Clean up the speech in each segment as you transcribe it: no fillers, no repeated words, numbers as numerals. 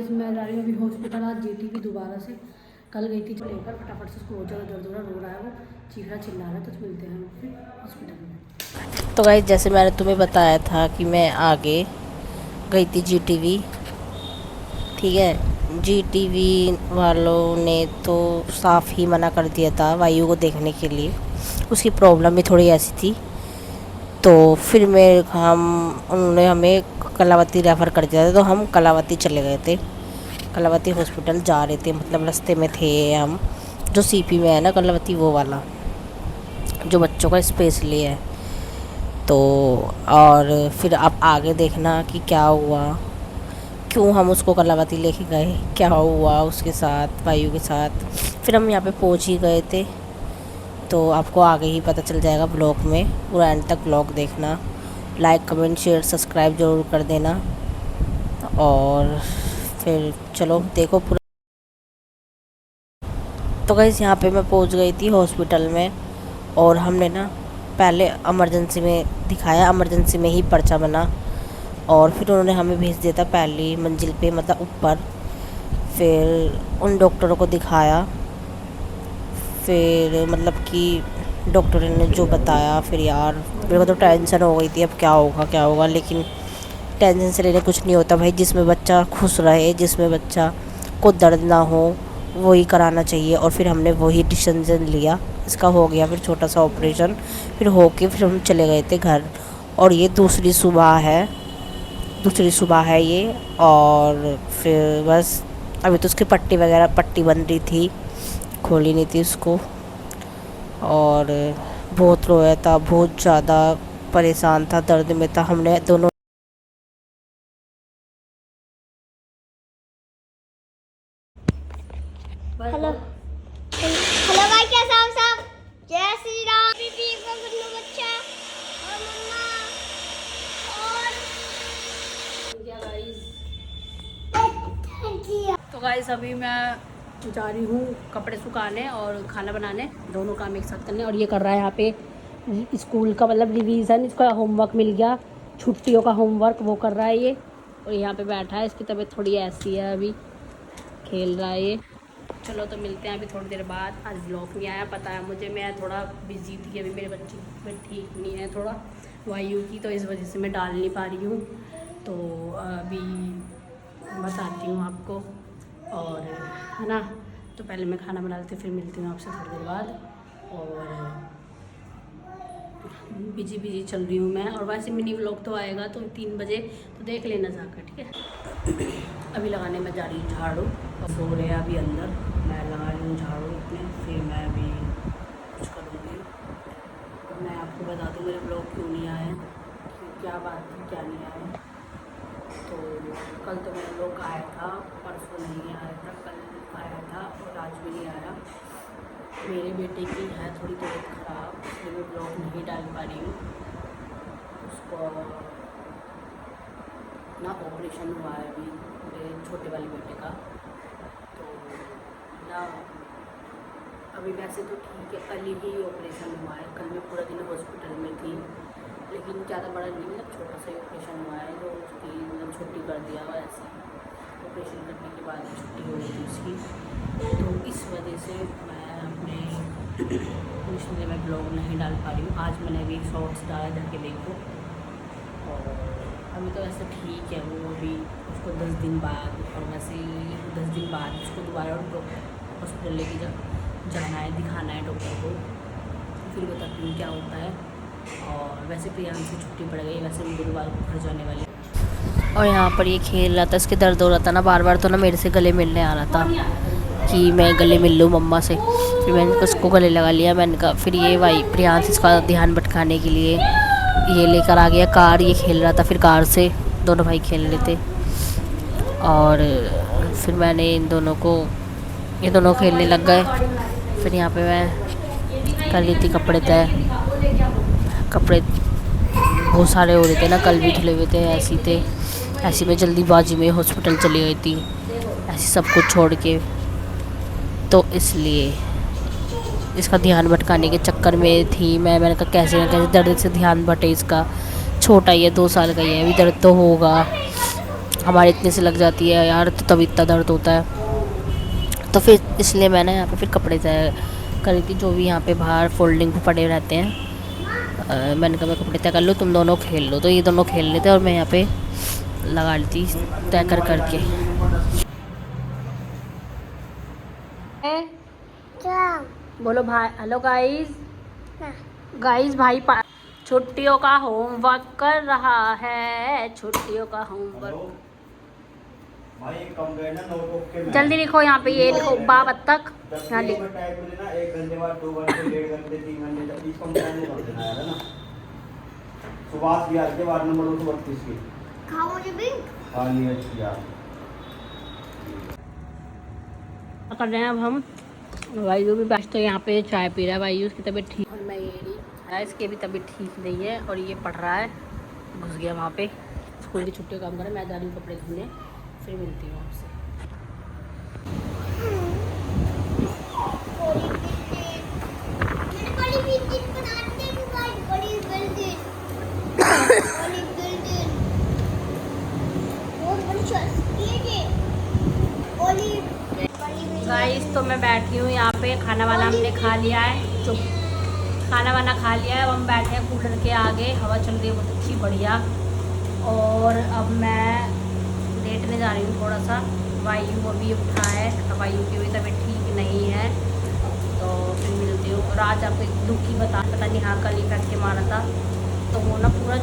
Guys मैं जा रही हूँ अभी हॉस्पिटल। आज जीटीवी दोबारा से, कल गई थी लेकर, फटाफट से उसको बहुत ज़्यादा दर्द हो रहा, रो रहा है, वो चीख रहा चिल्ला रहा है। तो मिलते हैं फिर हॉस्पिटल में। तो गाइस जैसे मैंने तुम्हें बताया था कि मैं आगे गई थी जीटीवी, ठीक है। जीटीवी वालों ने तो साफ ही मना कर दिया था वायु को देखने के लिए, उसकी प्रॉब्लम भी थोड़ी ऐसी थी। तो फिर उन्होंने हमें कलावती रेफ़र कर दिया था, तो हम कलावती चले गए थे। कलावती हॉस्पिटल जा रहे थे, मतलब रास्ते में थे हम। जो सीपी में है ना कलावती, वो वाला जो बच्चों का स्पेशली है। तो और फिर आप आगे देखना कि क्या हुआ, क्यों हम उसको कलावती लेके गए, क्या हुआ उसके साथ, वायु के साथ। फिर हम यहाँ पे पहुँच ही गए थे। तो आपको आगे ही पता चल जाएगा ब्लॉग में, पूरा एंड तक ब्लॉग देखना। लाइक कमेंट शेयर सब्सक्राइब ज़रूर कर देना। और फिर चलो देखो पूरा। तो गाइस यहाँ पे मैं पहुँच गई थी हॉस्पिटल में, और हमने ना पहले इमरजेंसी में दिखाया, इमरजेंसी में ही पर्चा बना। और फिर उन्होंने हमें भेज दिया था पहली मंजिल पे, मतलब ऊपर। फिर उन डॉक्टरों को दिखाया, फिर मतलब कि डॉक्टर ने जो बताया, फिर यार मेरे को तो टेंशन हो गई थी, अब क्या होगा क्या होगा। लेकिन टेंशन से लेने कुछ नहीं होता भाई, जिसमें बच्चा खुश रहे, जिसमें बच्चा को दर्द ना हो, वही कराना चाहिए। और फिर हमने वही डिसीजन लिया। इसका हो गया फिर छोटा सा ऑपरेशन, फिर होके फिर हम चले गए थे घर। और ये दूसरी सुबह है ये। और फिर बस अभी तो उसकी पट्टी बन रही थी, खोली नहीं थी उसको। और बहुत रोया था, बहुत ज़्यादा परेशान था, दर्द में था। हमने दोनों हेलो हेलो भाई, कैसा हो सब? जय श्री राम। बीबी को गुन्नू बच्चा और मम्मा और तो गाइस अभी मैं जा रही हूँ कपड़े सुखाने और खाना बनाने, दोनों काम एक साथ करने। और ये कर रहा है यहाँ पे स्कूल का, मतलब रिवीजन, इसका होमवर्क मिल गया, छुट्टियों का होमवर्क, वो कर रहा है ये। और यहाँ पे बैठा है, इसकी तबीयत थोड़ी ऐसी है, अभी खेल रहा है ये। चलो तो मिलते हैं अभी थोड़ी देर बाद। आज ब्लॉग नहीं आया, पता है मुझे, मैं थोड़ा बिजी थी, अभी मेरे बच्चे में ठीक नहीं है थोड़ा वायु की, तो इस वजह से मैं डाल नहीं पा रही हूँ। तो अभी बताती हूँ आपको, और है ना। तो पहले मैं खाना बना लेती हूँ, फिर मिलती हूँ आपसे थोड़ी देर बाद। और बिजी चल रही हूँ मैं। और वैसे मिनी व्लॉग तो आएगा तो 3 बजे, तो देख लेना जाकर, ठीक है। अभी लगाने में जा रही हूँ झाड़ू, और सो रहे हैं अभी अंदर, मैं लगा रही हूँ झाड़ू इतने, फिर मैं अभी कुछ करूँगी। मैं आपको बता दूँ मेरे ब्लॉग क्यों नहीं आए, क्या बात थी, क्या नहीं आए। तो कल तो मेरा ब्लॉग आया था, परसों नहीं आया था, कल आया था, और आज भी नहीं आया। मेरे बेटे की है थोड़ी तबीयत ख़राब, इसलिए मैं ब्लॉग नहीं डाल पा रही हूँ। उसको ना ऑपरेशन हुआ है अभी मेरे छोटे वाले बेटे का, तो ना अभी वैसे तो ठीक है, कल ही ऑपरेशन हुआ है। कल मैं पूरा दिन हॉस्पिटल में थी, लेकिन ज़्यादा बड़ा नहीं, मतलब छोटा सा ही ऑपरेशन हुआ है, जो उसकी मतलब छुट्टी कर दिया हुआ ऐसे। ऑपरेशन करने के बाद छुट्टी हो गई थी उसकी, तो इस वजह से मैं अपने इसलिए मैं ब्लॉग नहीं डाल पा रही हूँ। आज मैंने अभी शॉर्ट्स डाला, जाके देखो। और अभी तो वैसे ठीक है वो, अभी उसको 10 दिन बाद, और वैसे 10 दिन बाद उसको दोबारा हॉस्पिटल लेके जाना है, दिखाना है डॉक्टर को, फिर बताती हूँ क्या होता है। और वैसे प्रियांश की छुट्टी पड़ गई, वैसे गुरुवार को घर जाने वाली। और यहाँ पर ये खेल रहा था, इसके दर्द हो रहा था ना बार बार, तो ना मेरे से गले मिलने आ रहा था कि मैं गले मिल लूँ मम्मा से। फिर मैंने उसको गले लगा लिया। मैंने कहा, फिर ये भाई प्रियांश इसका ध्यान भटकाने के लिए ये लेकर आ गया कार, ये खेल रहा था, फिर कार से दोनों भाई खेल रहे थे। और फिर मैंने ये दोनों खेलने लग गए। फिर यहाँ पे मैं कर ली थी कपड़े तय, कपड़े बहुत सारे हो रहे थे ना, कल भी धुले हुए थे, ऐसी मैं जल्दीबाजी में हॉस्पिटल चली गई थी, ऐसे सब कुछ छोड़ के। तो इसलिए इसका ध्यान भटकाने के चक्कर में थी मैंने कहा कैसे ना कैसे दर्द से ध्यान भटे इसका। छोटा ही है, 2 साल का ही है, अभी दर्द तो होगा। हमारे इतने से लग जाती है यार, तो तब इतना दर्द होता है। तो फिर इसलिए मैंने यहाँ पे फिर कपड़े तय करी थी, जो भी यहाँ पे बाहर फोल्डिंग पे पड़े रहते हैं। मैंने कहा मैं कपड़े तय कर लूँ, तुम दोनों खेल लो। तो ये दोनों खेल लेते और मैं यहाँ पे लगा ली थी तय कर करके। क्या? बोलो भाई, हेलो गाइस। हाँ। गाइस भाई छुट्टियों का होमवर्क कर रहा है, छुट्टियों का होमवर्क। भाई कम गए ना नोटबुक के में। जल्दी लिखो यहाँ पे, ये लिखो बा बत्तख। यहाँ लिखो। टाइप में ना 1 घंटे बाद 2 घंटे 1.5 घंटे 3 घंटे तक इसको मिलाने कर देना है ना। सुभाष बिहार के वार्ड नंबर 232 की। खाओ मुझे भी। हाँ ये किया। कर रहे हैं अब हम। वायु भी बैठ तो यहाँ पे चाय पी रहा है। वायु उसकी तबीयत ठीक, और मैं ये रही, इसकी भी तबीयत ठीक नहीं है और ये पढ़ रहा है, घुस गया वहाँ पे। स्कूल की छुट्टियों काम कर रहा है। मैं जा रही हूँ कपड़े धोने, फिर मिलती हूँ आपसे। बड़ी बिल्डिंग बनाते हैं गाइस, बड़ी बिल्डिंग। बड़ी बिल्डिंग। बहुत बड़ी चौकी है ये। बड़ी बिल्डिंग। गाइस तो मैं बैठी हूँ यहाँ पे, खाना वाना हमने खा लिया है। चुप, खाना वाना खा लिया है। अब हम बैठे हैं कूलर के आगे, हवा चल रही है बहुत अच्छी बढ़िया। और अब मैं लेटने जा रही हूँ थोड़ा सा। वायु अभी उठा है, वायु की भी तबीयत ठीक नहीं है, तो फिर मिलती हूँ। और आज आपको एक दुख की पता नहीं, हाँ कल ही फेंक के मारा था, तो वो ना पूरा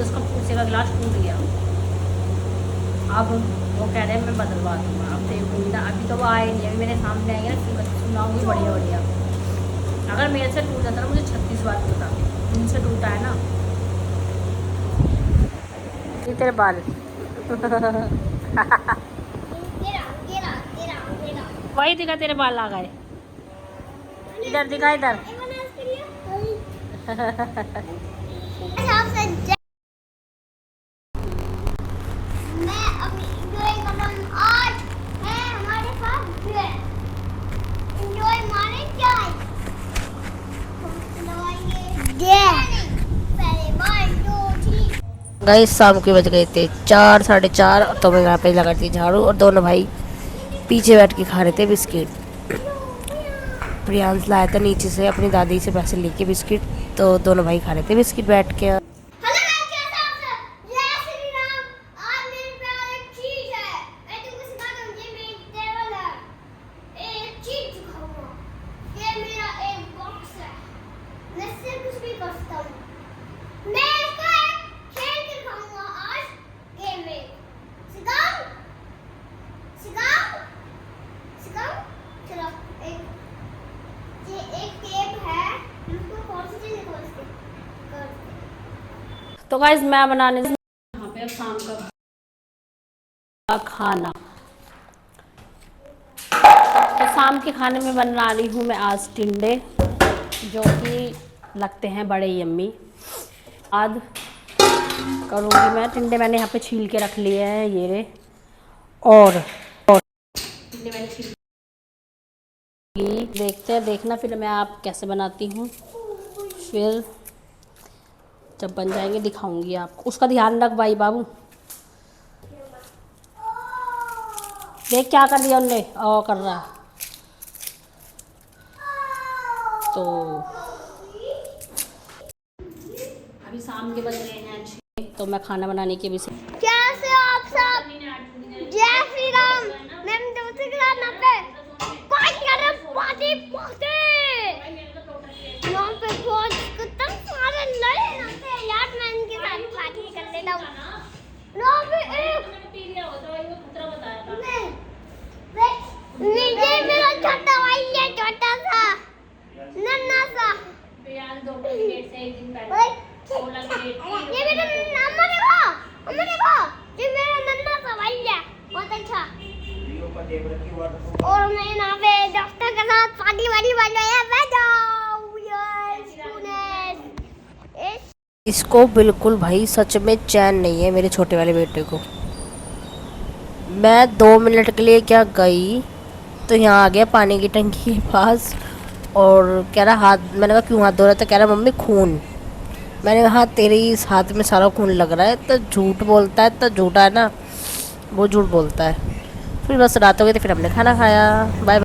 उसका पूछे का गिलास टूट गया। अब वो कह रहे हैं मैं बदलवा दूँगा। अब देखूँगी ना, अभी तो वो आए नहीं, अभी मेरे सामने आएंगे ना फिर मैं सुनाऊँगी बढ़िया बढ़िया। अगर मेरे से टूट जाता ना, मुझे 36 बार टूटा, उनसे टूटा है ना। ये तेरे बाल वही दिखा, तेरे बाल आ गए। इधर दिखा, इधर। मैं अभी एंजॉय कर रहा हूँ। आज है हमारे पास एंजॉय माने जाए। पहले 1 2 3। गाइस शाम के बज गए थे 4 साढ़े 4, तो मैं यहाँ पे लगा दी झाड़ू और दोनों भाई पीछे बैठ के खा रहे थे बिस्किट। प्रियांश लाया था नीचे से अपनी दादी से पैसे लेके बिस्किट, तो दोनों भाई खा रहे थे बिस्किट बैठ के। हेलो गाइस, कैसे आप सब? जय श्री राम। आज मेरे पास एक चीज है, मैं तुमको सिखाता हूँ। ये मेरी टेबल है, एक चीज दिखाऊंगा। ये मेरा एक बॉक्स है, मैं इससे कुछ भी कर सकता हूँ। मैं इसको एक खेल के दिखाऊंगा आज गेम में। सिखाऊं? सिखाऊं? सिखाऊं? चलो, ये एक टेप है, इसको कौन सी चीज खोल सकते कर। तो गाइस मैं बनाने यहाँ पे शाम का खाना, तो शाम के खाने में बना रही हूँ मैं आज टिंडे, जो कि लगते हैं बड़े यम्मी। आज करूँगी मैं टिंडे। मैंने यहाँ पे छील के रख लिए हैं ये रे, और टिंडे मैंने छील, देखते हैं, देखना फिर मैं आप कैसे बनाती हूँ। फिर जब बन जाएंगे दिखाऊंगी आपको। उसका ध्यान रख भाई बाबू। देख क्या कर दिया उनने, और कर रहा। तो अभी शाम के बज रहे हैं 6, तो मैं खाना बनाने के भी कैसे आप सब? जय श्री राम। मैं दोस्त के साथ ना पे पार्टी कर रहा हूं, पार्टी पार्टी। यहाँ पे बहुत कितना सारे लड़े ना पे यार, मैं इनके साथ पार्टी कर लेता हूँ। यहाँ पे एक नहीं मेरा छोटा भाई है, छोटा सा नन्हा सा। ये मेरा अम्मा देखो, ये मेरा नन्हा सा भाई है, बहुत अच्छा। और मैं यहाँ पे डॉक्टर के साथ पार्टी वाली बन रही है। इसको बिल्कुल भाई सच में चैन नहीं है मेरे छोटे वाले बेटे को। मैं 2 मिनट के लिए क्या गई तो यहाँ आ गया पानी की टंकी के पास और कह रहा हाथ, मैंने कहा क्यों हाथ धो रहा था, कह रहा मम्मी खून। मैंने कहा तेरे इस हाथ में सारा खून लग रहा है, तो झूठ बोलता है, तो झूठा है ना। वो झूठ बोलता है। फिर बस रात हो गई थी, फिर हमने खाना खाया। बाय।